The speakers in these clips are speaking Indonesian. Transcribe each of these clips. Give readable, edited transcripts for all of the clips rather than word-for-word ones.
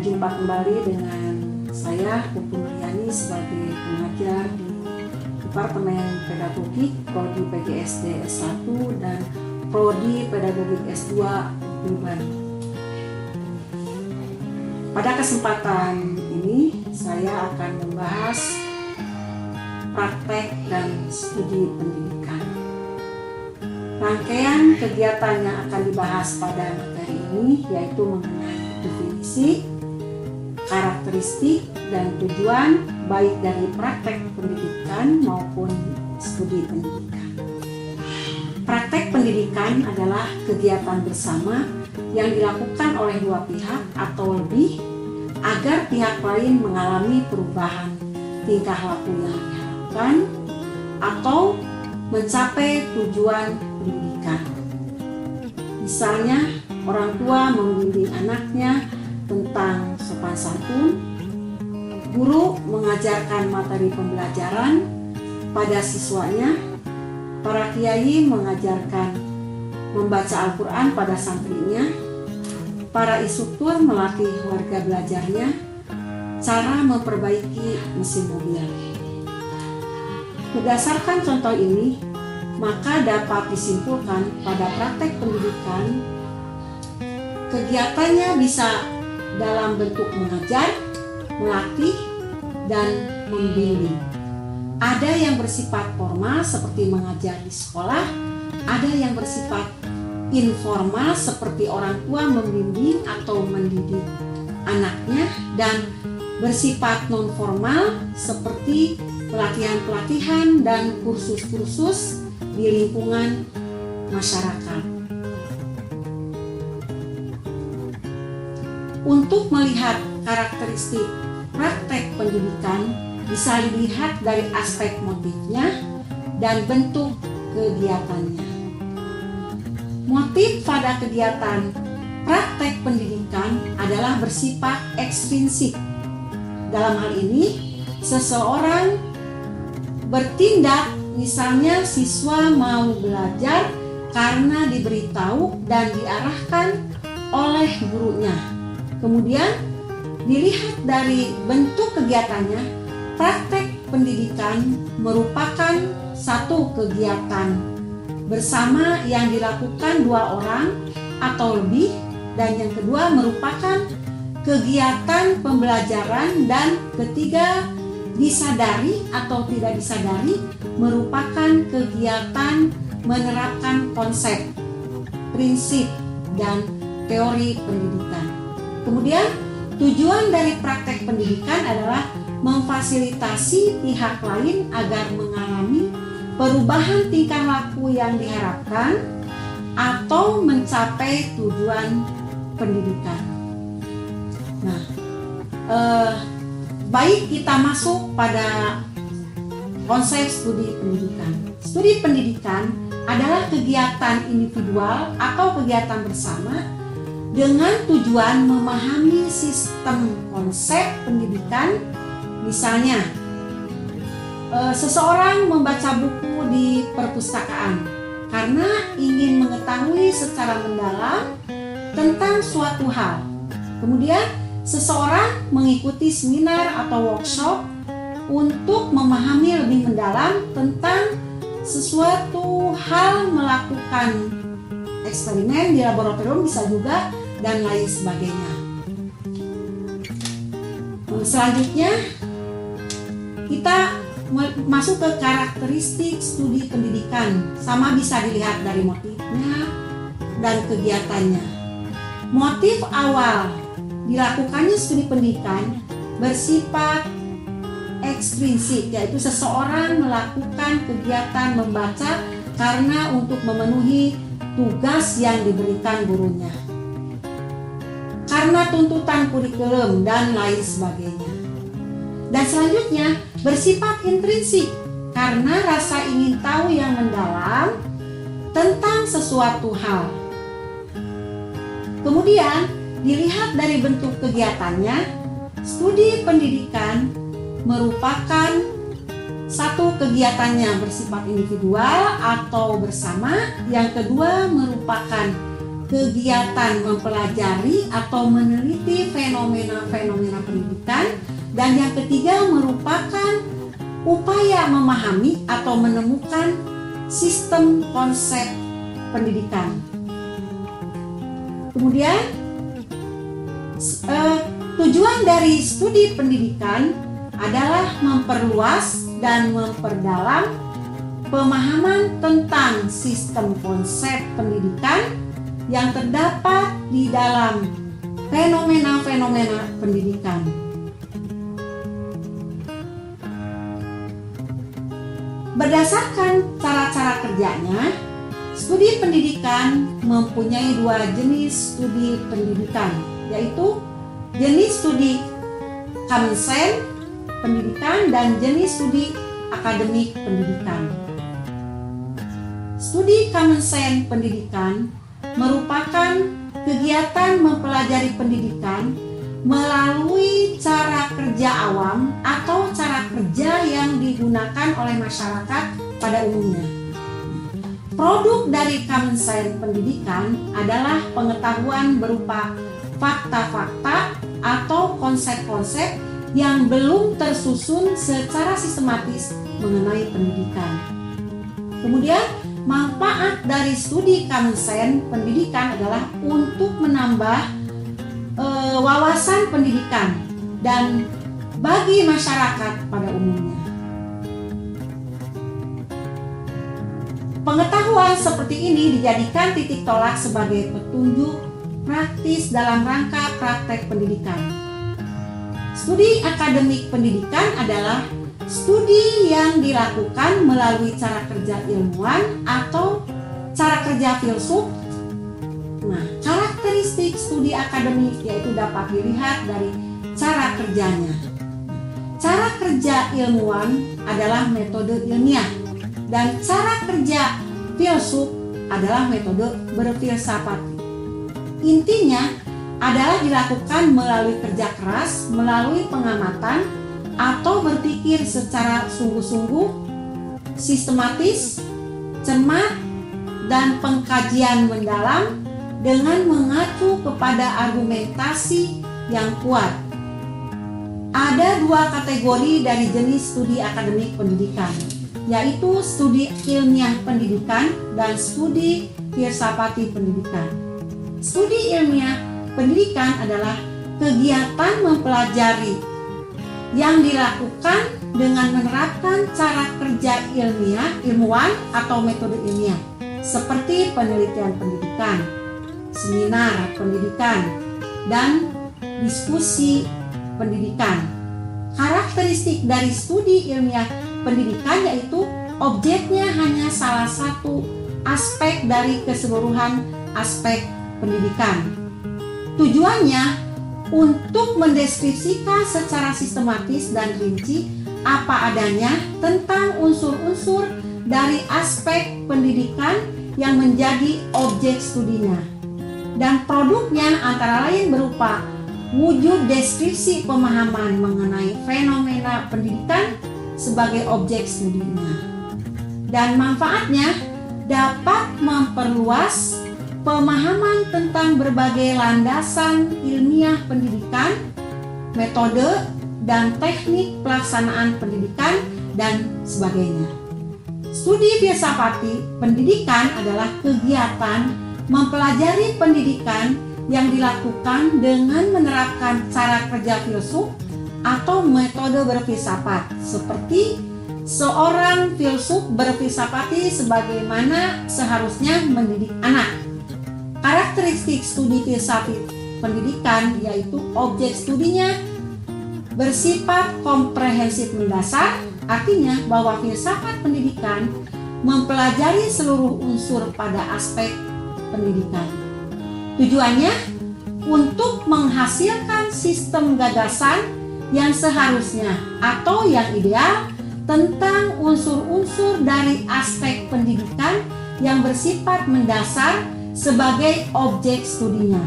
Berjumpa kembali dengan saya Pupung Riani sebagai pengajar di Departemen Pedagogik Prodi PGSD S1 dan Prodi Pedagogik S2 Urban. Pada kesempatan ini saya akan membahas praktek dan studi pendidikan. Rangkaian kegiatan yang akan dibahas pada materi ini yaitu mengenai definisi, karakteristik, dan tujuan baik dari praktek pendidikan maupun studi pendidikan. Praktek pendidikan adalah kegiatan bersama yang dilakukan oleh dua pihak atau lebih agar pihak lain mengalami perubahan tingkah laku yang diharapkan atau mencapai tujuan pendidikan. Misalnya, orang tua membimbing anaknya tentang sopan santun, guru mengajarkan materi pembelajaran pada siswanya, para kiai mengajarkan membaca Al-Quran pada santrinya, para instruktur melatih warga belajarnya cara memperbaiki mesin mobil. Berdasarkan contoh ini, maka dapat disimpulkan pada praktek pendidikan kegiatannya bisa dalam bentuk mengajar, melatih, dan membimbing. Ada yang bersifat formal seperti mengajar di sekolah, ada yang bersifat informal seperti orang tua membimbing atau mendidik anaknya, dan bersifat non-formal seperti pelatihan-pelatihan dan kursus-kursus di lingkungan masyarakat. Untuk melihat karakteristik praktek pendidikan bisa dilihat dari aspek motifnya dan bentuk kegiatannya. Motif pada kegiatan praktek pendidikan adalah bersifat ekstrinsik. Dalam hal ini, seseorang bertindak, misalnya siswa mau belajar karena diberitahu dan diarahkan oleh gurunya. Kemudian dilihat dari bentuk kegiatannya, praktek pendidikan merupakan satu kegiatan bersama yang dilakukan dua orang atau lebih, dan yang kedua merupakan kegiatan pembelajaran, dan ketiga disadari atau tidak disadari merupakan kegiatan menerapkan konsep, prinsip, dan teori pendidikan. Kemudian tujuan dari praktek pendidikan adalah memfasilitasi pihak lain agar mengalami perubahan tingkah laku yang diharapkan atau mencapai tujuan pendidikan. Nah, baik kita masuk pada konsep studi pendidikan. Studi pendidikan adalah kegiatan individual atau kegiatan bersama dengan tujuan memahami sistem konsep pendidikan. Misalnya, seseorang membaca buku di perpustakaan karena ingin mengetahui secara mendalam tentang suatu hal. Kemudian, seseorang mengikuti seminar atau workshop untuk memahami lebih mendalam tentang sesuatu hal, melakukan eksperimen di laboratorium bisa juga, dan lain sebagainya. Selanjutnya kita masuk ke karakteristik studi pendidikan. Sama bisa dilihat dari motifnya dan kegiatannya. Motif awal dilakukannya studi pendidikan bersifat ekstrinsik, yaitu seseorang melakukan kegiatan membaca karena untuk memenuhi tugas yang diberikan gurunya, karena tuntutan kurikulum, dan lain sebagainya. Dan selanjutnya bersifat intrinsik karena rasa ingin tahu yang mendalam tentang sesuatu hal. Kemudian dilihat dari bentuk kegiatannya, studi pendidikan merupakan satu kegiatannya bersifat individual atau bersama, yang kedua merupakan kegiatan mempelajari atau meneliti fenomena-fenomena pendidikan, dan yang ketiga merupakan upaya memahami atau menemukan sistem konsep pendidikan. Kemudian tujuan dari studi pendidikan adalah memperluas dan memperdalam pemahaman tentang sistem konsep pendidikan yang terdapat di dalam fenomena-fenomena pendidikan. Berdasarkan cara-cara kerjanya, studi pendidikan mempunyai dua jenis studi pendidikan, yaitu jenis studi common sense pendidikan dan jenis studi akademik pendidikan. Studi common sense pendidikan merupakan kegiatan mempelajari pendidikan melalui cara kerja awam atau cara kerja yang digunakan oleh masyarakat pada umumnya. Produk dari common sense pendidikan adalah pengetahuan berupa fakta-fakta atau konsep-konsep yang belum tersusun secara sistematis mengenai pendidikan. Kemudian, manfaat dari studi common sense pendidikan adalah untuk menambah wawasan pendidikan dan bagi masyarakat pada umumnya. Pengetahuan seperti ini dijadikan titik tolak sebagai petunjuk praktis dalam rangka praktek pendidikan. Studi akademik pendidikan adalah studi yang dilakukan melalui cara kerja ilmuwan atau cara kerja filsuf. Nah, karakteristik studi akademik yaitu dapat dilihat dari cara kerjanya. Cara kerja ilmuwan adalah metode ilmiah dan cara kerja filsuf adalah metode berfilsafat. Intinya adalah dilakukan melalui kerja keras, melalui pengamatan atau berpikir secara sungguh-sungguh, sistematis, cermat, dan pengkajian mendalam dengan mengacu kepada argumentasi yang kuat. Ada dua kategori dari jenis studi akademik pendidikan, yaitu studi ilmiah pendidikan dan studi filsafati pendidikan. Studi ilmiah pendidikan adalah kegiatan mempelajari yang dilakukan dengan menerapkan cara kerja ilmuwan atau metode ilmiah, seperti penelitian pendidikan, seminar pendidikan, dan diskusi pendidikan. Karakteristik dari studi ilmiah pendidikan yaitu objeknya hanya salah satu aspek dari keseluruhan aspek pendidikan. Tujuannya untuk mendeskripsikan secara sistematis dan rinci apa adanya tentang unsur-unsur dari aspek pendidikan yang menjadi objek studinya. Dan produknya antara lain berupa wujud deskripsi pemahaman mengenai fenomena pendidikan sebagai objek studinya. Dan manfaatnya dapat memperluas pemahaman tentang berbagai landasan ilmiah pendidikan, metode dan teknik pelaksanaan pendidikan, dan sebagainya. Studi filsafati pendidikan adalah kegiatan mempelajari pendidikan yang dilakukan dengan menerapkan cara kerja filsuf atau metode berfilsafat, seperti seorang filsuf berfilsafati sebagaimana seharusnya mendidik anak. Karakteristik studi filsafat pendidikan yaitu objek studinya bersifat komprehensif mendasar, artinya bahwa filsafat pendidikan mempelajari seluruh unsur pada aspek pendidikan. Tujuannya untuk menghasilkan sistem gagasan yang seharusnya atau yang ideal tentang unsur-unsur dari aspek pendidikan yang bersifat mendasar sebagai objek studinya,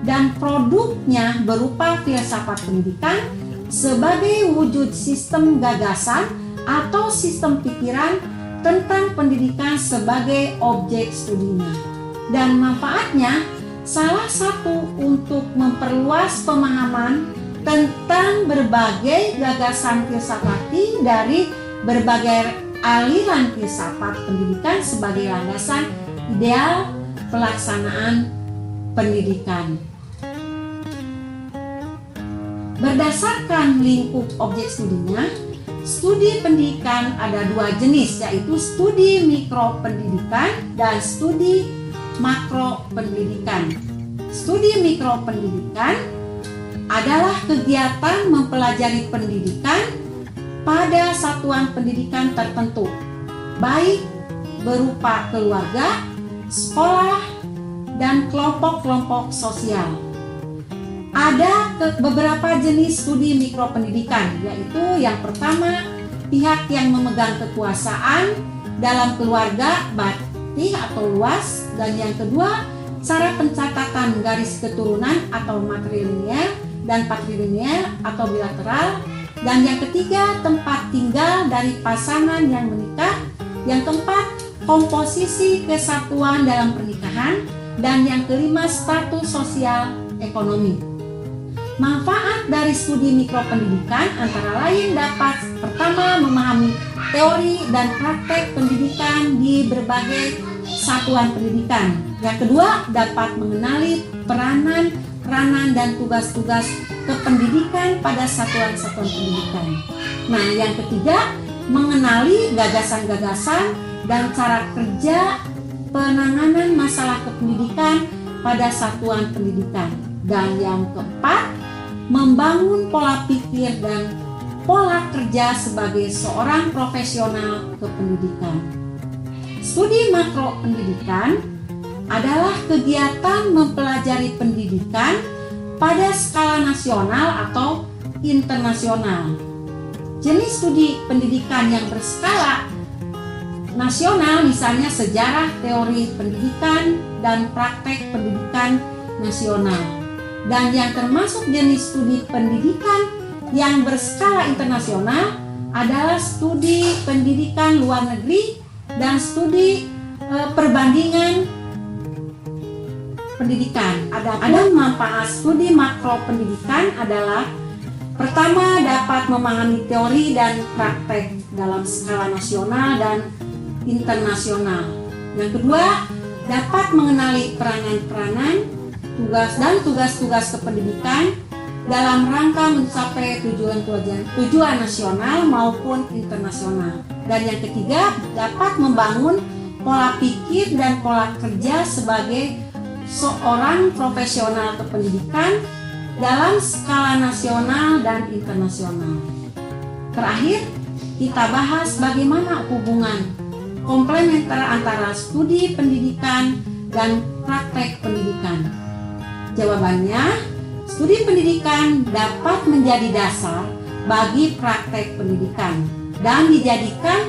dan produknya berupa filsafat pendidikan sebagai wujud sistem gagasan atau sistem pikiran tentang pendidikan sebagai objek studinya. Dan manfaatnya salah satu untuk memperluas pemahaman tentang berbagai gagasan filsafati dari berbagai aliran filsafat pendidikan sebagai landasan ideal pelaksanaan pendidikan. Berdasarkan lingkup objek studinya, studi pendidikan ada dua jenis, yaitu studi mikro pendidikan dan studi makro pendidikan. Studi mikro pendidikan adalah kegiatan mempelajari pendidikan pada satuan pendidikan tertentu, baik berupa keluarga, sekolah, dan kelompok-kelompok sosial. Ada beberapa jenis studi mikropendidikan, yaitu yang pertama, pihak yang memegang kekuasaan dalam keluarga batik atau luas, dan yang kedua, cara pencatatan garis keturunan atau matrilinear dan patrilinear atau bilateral, dan yang ketiga, tempat tinggal dari pasangan yang menikah, yang keempat, komposisi kesatuan dalam pernikahan, dan yang kelima, status sosial ekonomi. Manfaat dari studi mikropendidikan antara lain dapat pertama memahami teori dan praktek pendidikan di berbagai satuan pendidikan. Yang kedua dapat mengenali peranan dan tugas-tugas kependidikan pada satuan-satuan pendidikan. Nah, yang ketiga mengenali gagasan-gagasan dan cara kerja penanganan masalah kependidikan pada satuan pendidikan. Dan yang keempat, membangun pola pikir dan pola kerja sebagai seorang profesional kependidikan. Studi makro pendidikan adalah kegiatan mempelajari pendidikan pada skala nasional atau internasional. Jenis studi pendidikan yang berskala nasional misalnya sejarah, teori pendidikan, dan praktek pendidikan nasional. Dan yang termasuk jenis studi pendidikan yang berskala internasional adalah studi pendidikan luar negeri dan studi perbandingan pendidikan. Ada manfaat studi makro pendidikan adalah pertama dapat memahami teori dan praktek dalam skala nasional dan internasional. Yang kedua dapat mengenali peranan-peranan tugas-tugas kependidikan dalam rangka mencapai tujuan nasional maupun internasional. Dan yang ketiga, dapat membangun pola pikir dan pola kerja sebagai seorang profesional kependidikan dalam skala nasional dan internasional. Terakhir, kita bahas bagaimana hubungan komplementer antara studi pendidikan dan praktek pendidikan. Jawabannya, studi pendidikan dapat menjadi dasar bagi praktek pendidikan dan dijadikan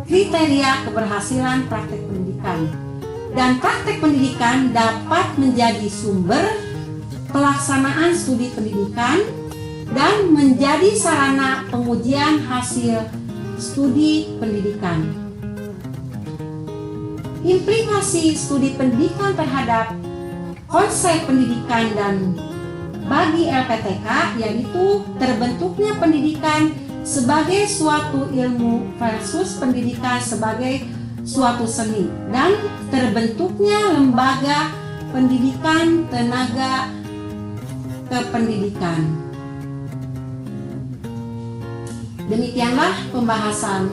kriteria keberhasilan praktek pendidikan. Dan praktek pendidikan dapat menjadi sumber pelaksanaan studi pendidikan dan menjadi sarana pengujian hasil studi pendidikan. Implikasi studi pendidikan terhadap konsep pendidikan dan bagi LPTK yaitu terbentuknya pendidikan sebagai suatu ilmu versus pendidikan sebagai suatu seni, dan terbentuknya lembaga pendidikan tenaga kependidikan. Demikianlah pembahasan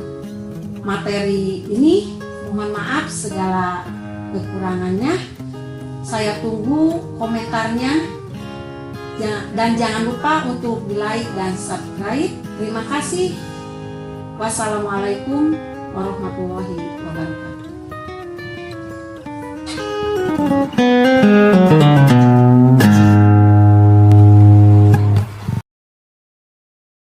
materi ini. Mohon maaf segala kekurangannya. Saya tunggu komentarnya dan jangan lupa untuk di-like dan subscribe. Terima kasih. Wassalamualaikum warahmatullahi wabarakatuh.